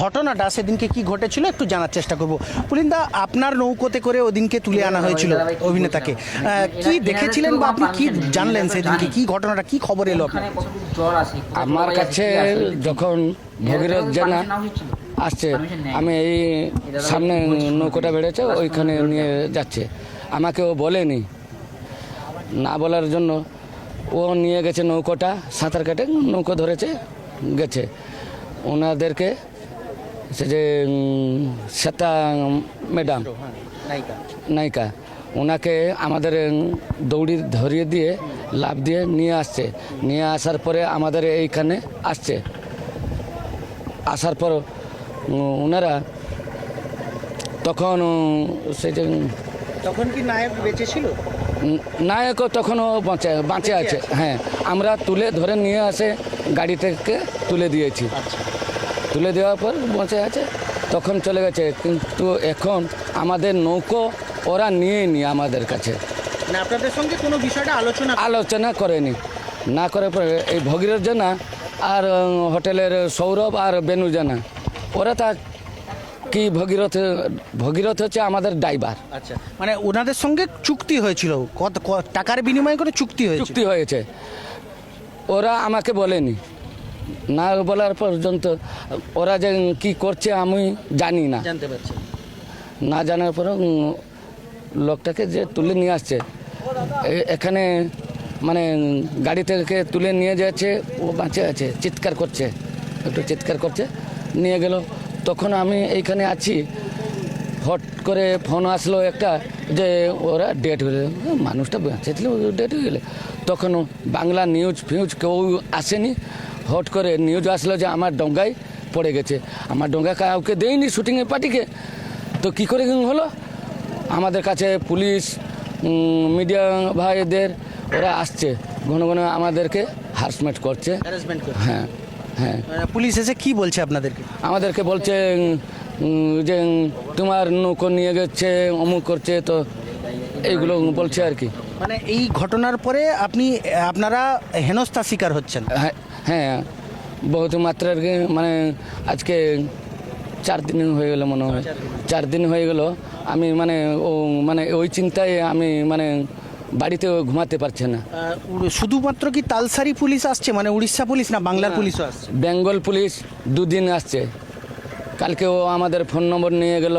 ঘটনাটা সেদিনকে কি ঘটেছিল একটু জানার চেষ্টা করব। পুলিন্দা, আপনার নৌকোতে করে ওদিনকে তুলে আনা হয়েছিল অভিনেতাকে, কি দেখেছিলেন বা আপনি কি জানলেন সেদিনকে, কি ঘটনাটা, কি খবর এলো আপনার? আমার কাছে যখন ভগীরথ জানা আসছে, আমি এই সামনে নৌকোটা বেড়েছে ওইখানে নিয়ে যাচ্ছে, আমাকে ও বলেনি, না বলার জন্য ও নিয়ে গেছে নৌকোটা, সাঁতার কেটে নৌকো ধরেছে গেছে। ওনাদেরকে সে যে শ্বেতা ম্যাডাম নায়িকা, ওনাকে আমাদের দৌড়ি ধরিয়ে দিয়ে লাফ দিয়ে নিয়ে আসছে। নিয়ে আসার পরে আমাদের এইখানে আসছে, আসার পর ওনারা তখন সে যে তখন কি নায়ক বেঁচে ছিল? নায়কও তখনও বাঁচে আছে। হ্যাঁ, আমরা তুলে ধরে নিয়ে আসে গাড়ি থেকে তুলে দিয়েছি। তুলে দেওয়ার পর বেঁচে আছে, তখন চলে গেছে। কিন্তু এখন আমাদের নৌকো ওরা নিয়েনি আমাদের কাছে, মানে আপনাদের সঙ্গে কোনো বিষয়টা আলোচনা করেনি। না করে পরে এই ভগীরথ জানা আর হোটেলের সৌরভ আর বেনু জানা, ওরা তা কি ভগীরথ হচ্ছে আমাদের ড্রাইভার। আচ্ছা, মানে ওনাদের সঙ্গে চুক্তি হয়েছিল, কত টাকার বিনিময়ে করে চুক্তি হয়েছে। ওরা আমাকে বলেনি, না বলার পর্যন্ত ওরা যে কি করছে আমি জানি না, জানতে পারছি না জানার পর লোকটাকে যে তুলে নিয়ে আসছে এখানে, মানে গাড়ি থেকে তুলে নিয়ে যাচ্ছে, ও বাঁচে আছে, চিৎকার করছে, একটু চিৎকার করছে, নিয়ে গেল। তখন আমি এইখানে আছি, হট করে ফোন আসলো একটা যে ওরা ডেট হয়ে, মানুষটা বেঁচে ছিল, ডেট হয়ে গেলে। তখন বাংলা নিউজ ফিউজ কেউ আসেনি, হট করে নিউজ আসলো যে আমার ডঙ্গায় পড়ে গেছে। আমার ডঙ্গা কাউকে দেয়নি শুটিংয়ের পার্টিকে, তো কী করে হলো? আমাদের কাছে পুলিশ, মিডিয়া ভাইদের ওরা আসছে, ঘন ঘন আমাদেরকে হারাসমেন্ট করছে। হ্যাঁ হ্যাঁ, পুলিশ এসে কি বলছে আপনাদেরকে? আমাদেরকে বলছে যে তোমার নৌকো নিয়ে গেছে, অমুক করছে, তো এইগুলো বলছে আর কি। মানে এই ঘটনার পরে আপনারা হেনস্থার শিকার হচ্ছেন? হ্যাঁ, বহুত মাত্রার, মানে আজকে 4 দিন হয়ে গেল, মনে হয় 4 দিন হয়ে গেল। আমি মানে ওই চিন্তায় আমি বাড়িতে ঘুমাতে পারছে না। শুধুমাত্র কি তালসারি পুলিশ আসছে, মানে উড়িষ্যা পুলিশ, না বাংলার পুলিশও আসছে? বেঙ্গল পুলিশ 2 দিন আসছে। কালকে ও আমাদের ফোন নম্বর নিয়ে গেল,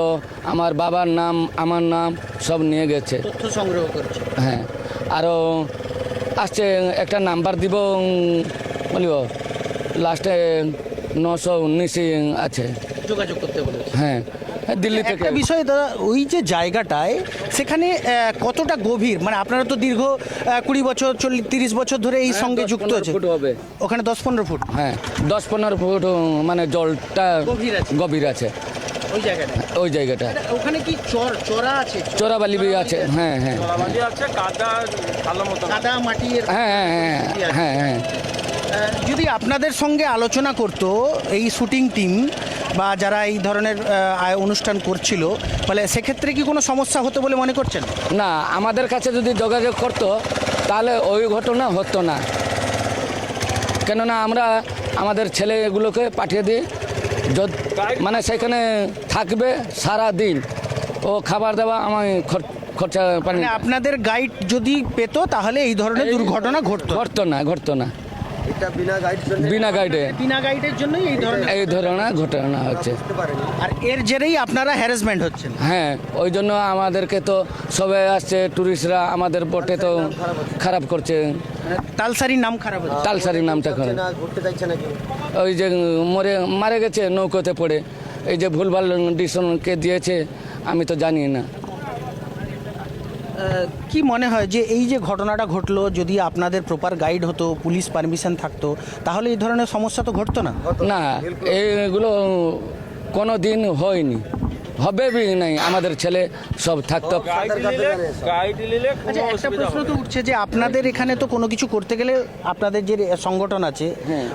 আমার বাবার নাম, আমার নাম সব নিয়ে গেছে, তথ্য সংগ্রহ করছে। হ্যাঁ, আরও আসছে, একটা নাম্বার দিব বলিব, লাস্টে 919 আছে, যোগাযোগ করতে বলেছে। হ্যাঁ, দিল্লি থেকে। একটা বিষয় দাদা, ওই যে জায়গাটায় সেখানে কতটা গভীর, মানে আপনারা তো দীর্ঘ 20 বছর 30 বছর ধরে এই সঙ্গে যুক্ত আছে, হবে ওখানে 10-15 ফুট, হ্যাঁ 10-15 ফুট মানে জলটা গভীর আছে ওই জায়গাটা। ওখানে কি চড়া আছে, চোরাবালি আছে? হ্যাঁ হ্যাঁ, কাদা মাটি। হ্যাঁ হ্যাঁ হ্যাঁ হ্যাঁ। যদি আপনাদের সঙ্গে আলোচনা করতো এই শুটিং টিম বা যারা এই ধরনের অনুষ্ঠান করছিল, ফলে সেক্ষেত্রে কি কোনো সমস্যা হতো বলে মনে করছেন? না, আমাদের কাছে যদি যোগাযোগ করতো তাহলে ওই ঘটনা হতো না, কেননা আমরা আমাদের ছেলেগুলোকে পাঠিয়ে দিই, মানে সেখানে থাকবে সারা দিন, ও খাবার দেওয়া আমার খরচা পানি। আপনাদের গাইড যদি পেতো তাহলে এই ধরনের দুর্ঘটনা ঘটতো না। বিনা গাইডের জন্য এই ধরনের ঘটনা হচ্ছে, আর এর জেরেই আপনারা হ্যারাসমেন্ট হচ্ছেন। হ্যাঁ, ওই জন্য আমাদেরকে তো সবাই আসছে, টুরিস্টরা আমাদের বোটে তো খারাপ করছে, তালসারির নাম খারাপ হচ্ছে, তালসারির নামটা খারাপ। ওই যে মারা গেছে নৌকোতে পড়ে, এই যে ভুলভাল ডিসিশনকে দিয়েছে আমি তো জানি না। কি মনে হয় যে এই যে ঘটনাটা ঘটলো, যদি আপনাদের প্রপার গাইড হতো, পুলিশ পারমিশন থাকতো, তাহলে এই ধরনের সমস্যা তো ঘটতো না? না, এইগুলো কোনো দিন হয়নি, হবে নাই, আমাদের ছেলে সব থাকতো। একটা প্রশ্ন তো উঠছে যে আপনাদের এখানে তো কোনো কিছু করতে গেলে আপনাদের যে সংগঠন আছে,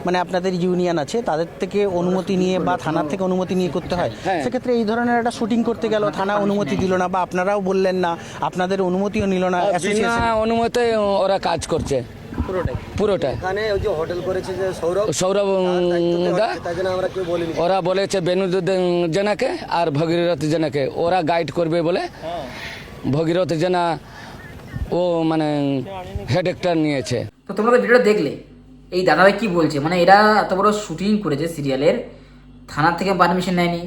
মানে আপনাদের ইউনিয়ন আছে, তাদের থেকে অনুমতি নিয়ে বা থানার থেকে অনুমতি নিয়ে করতে হয়। সেক্ষেত্রে এই ধরনের একটা শুটিং করতে গেল, থানা অনুমতি দিল না, বা আপনারাও বললেন না, আপনাদের অনুমতিও নিল না, অনুমতি ওরা কাজ করছে। পুরোটা এখানে ওই যে হোটেল করেছে যে সৌরভ সৌরভ দা তাই জন্য আমরা কেউ বলিনি। ওরা বলেছে বেনু জেনাকে আর ভগীরথ জেনাকে ওরা গাইড করবে বলে ভগীরথ জেনা ও মানে হেডেকটা নিয়েছে। তো তোমরা তো ভিডিওটা দেখলে এই দাদাভাই কি বলছে, মানে এরা এত বড় শুটিং করেছে সিরিয়ালের, থানার থেকে পারমিশন নেয়নি,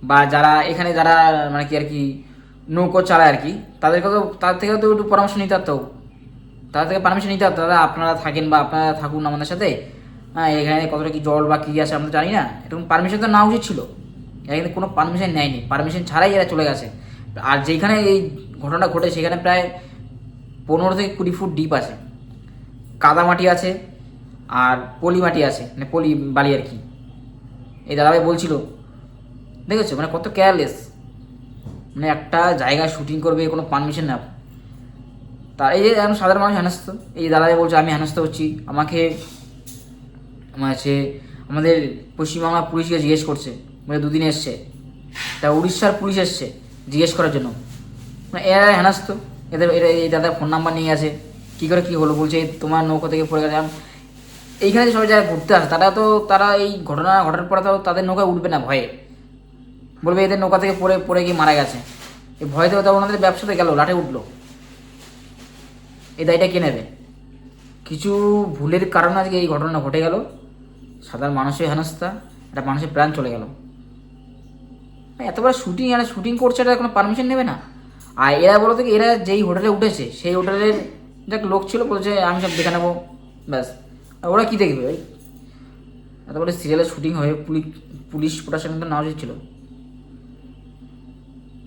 বা যারা এখানে যারা মানে কি আর কি নৌকো চালায় আর কি তাদেরকে তো তার থেকেও তো একটু পরামর্শ নিতে পারতো, তাদের থেকে পারমিশন নিতে পারতো, দাদা আপনারা থাকেন বা আপনারা থাকুন আমাদের সাথে, হ্যাঁ এখানে কতটা কি জল বা কী আছে আমরা তো জানি না, এরকম পারমিশন তো নেওয়া উচিত ছিল। এরা কিন্তু কোনো পারমিশন নেয়নি, পারমিশন ছাড়াই এরা চলে গেছে। আর যেখানে এই ঘটনাটা ঘটে সেখানে প্রায় 15 থেকে 20 ফুট ডিপ আছে, কাদা মাটি আছে আর পলি মাটি আছে, মানে পলি বালি আর কি। এই দাদাভাই বলছিল, দেখেছো মানে কত কেয়ারলেস, মানে একটা জায়গায় শুটিং করবে কোনো পারমিশন না। তা এই যে এখন সাধারণ মানুষ হেনস্থ, এই দাদাভাই বলছে আমি হেনস্থ হচ্ছি, আমাকে হচ্ছে আমাদের পশ্চিমবাংলা পুলিশকে জিজ্ঞেস করছে, মানে 2 দিন এসছে, তা উড়িষ্যার পুলিশ এসছে জিজ্ঞেস করার জন্য, মানে এরা হেনস্থ। এদের এই দাদার ফোন নাম্বার নিয়ে আছে, কী করে কী হলো বলছে তোমার নৌকা থেকে পড়ে গেছে। এইখানে যে সবাই যারা ঘুরতে আসে তারা এই ঘটনা ঘটার পরে তো তাদের নৌকায় উঠবে না ভয়ে, বলবে এদের নৌকা থেকে পড়ে গিয়ে মারা গেছে। এই ভয়তে তো ওনাদের ব্যবসাতে গেল, লাটে উঠলো, এই দায়টা কে নেবে? কিছু ভুলের কারণে আজকে এই ঘটনা ঘটে গেল, সাধারণ মানুষের হেনস্থা, একটা মানুষের প্রাণ চলে গেল। এত বড় শুটিং, আর শুটিং করছে, এটা কোনো পারমিশন নেবে না। আর এরা বলো থেকে এরা যেই হোটেলে উঠেছে সেই হোটেলের দেখ লোক ছিল, বলছে আমি সব দেখে নেবো ব্যাস। আর ওরা কী দেখবে ভাই? এত বড় সিরিয়ালের শুটিং হয়ে পুলিশ প্রশাসন তো নেওয়া উচিত ছিল।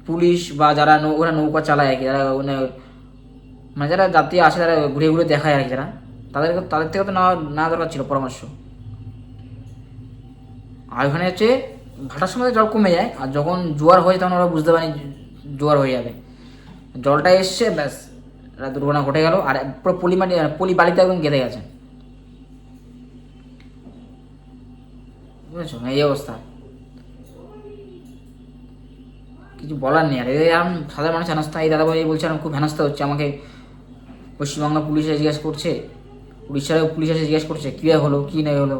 পুলিশ বা যারা ওরা নৌকা চালায় আর কি, যারা মানে যারা যাত্রী আসে, যারা ঘুরে ঘুরে দেখায় আর কি, যারা তাদের থেকে তো নেওয়া দরকার ছিল পরামর্শ। আর ওখানে হচ্ছে ভাটার সময় জল কমে যায়, আর যখন জোয়ার হয় তখন ওরা বুঝতে পারেনি জোয়ার হয়ে যাবে, জলটা এসছে ব্যাস দুর্ঘটনা ঘটে গেল। আর পুরো পলি বালিতে একদম গেঁথে গেছে, বুঝেছো এই অবস্থা, কিছু বলার নেই। আর এরকম সাধারণ মানুষ হেনস্থা, এই দাদাভাই বলছে আমি খুব হেনস্থা হচ্ছে, আমাকে পশ্চিমবাংলা পুলিশ এসে জিজ্ঞেস করছে, উড়িষ্যার পুলিশ এসে জিজ্ঞেস করছে কী হলো কী নেই হলো,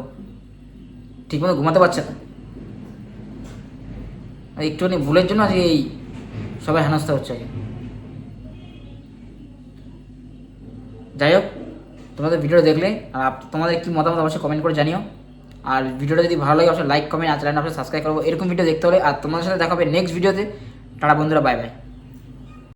ঠিকমতো ঘুমাতে পারছে না। একটুখানি ভুলের জন্য আজকে এই সবাই হেনস্থা হচ্ছে আগে। যাই হোক, তোমাদের ভিডিওটা দেখলে আর তোমাদের কী মতামত অবশ্যই কমেন্ট করে জানিও। আর ভিডিওটা যদি ভালো লাগে অবশ্যই লাইক কমেন্ট, আর চ্যানেলটা অবশ্যই সাবস্ক্রাইব করবো এরকম ভিডিও দেখতে হলে। আর তোমাদের সাথে দেখা হবে নেক্সট ভিডিওতে। টাটা বন্ধুরা, বাই বাই।